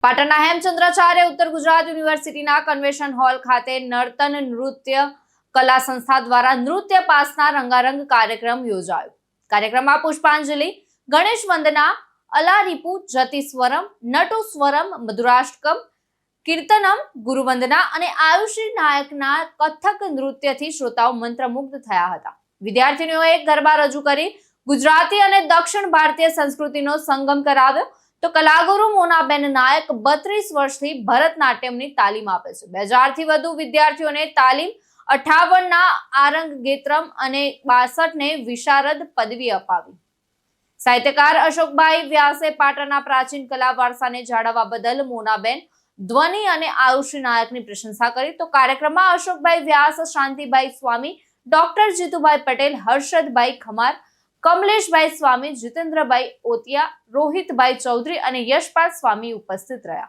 પાટણના હેમચંદ્રાચાર્ય ઉત્તર ગુજરાત યુનિવર્સિટીના કન્વેન્શન હોલ ખાતે નર્તન નૃત્ય કલા સંસ્થા દ્વારા નૃત્ય પાસના રંગારંગ કાર્યક્રમ યોજાયો. કાર્યક્રમમાં પુષ્પાંજલિ, ગણેશ વંદના, અલારીપુ, જતિસ્વરમ, નટુસ્વરમ, મધુરાષ્ટકમ, કીર્તનમ, ગુરુવંદના અને આયુષી નાયકના કથક નૃત્યથી શ્રોતાઓ મંત્રમુગ્ધ થયા હતા. વિદ્યાર્થીનીઓએ ગરબા રજૂ કરી ગુજરાતી અને દક્ષિણ ભારતીય સંસ્કૃતિનો સંગમ કરાવ્યો. તો કલાગુરુ મોનાબેન નાયક 32 વર્ષથી ભરતનાટ્યમની તાલીમ આપે છે. 2000 થી વધુ વિદ્યાર્થીઓને તાલીમ, 58 ના આરંગ ગેત્રમ અને 62 ને વિશારદ પદવી અપાવી. સાહિત્યકાર અશોકભાઈ વ્યાસે પાટણના પ્રાચીન કલા વારસાને જાળવવા બદલ મોનાબેન, ધ્વનિ અને આયુષી નાયકની પ્રશંસા કરી. તો કાર્યક્રમમાં અશોકભાઈ વ્યાસ, શાંતિભાઈ સ્વામી, ડોક્ટર જીતુભાઈ પટેલ, હર્ષદભાઈ ખમાર, કમલેશભાઈ સ્વામી, જીતેન્દ્રભાઈ ઓતિયા, રોહિતભાઈ ચૌધરી અને યશપાલ સ્વામી ઉપસ્થિત રહ્યા.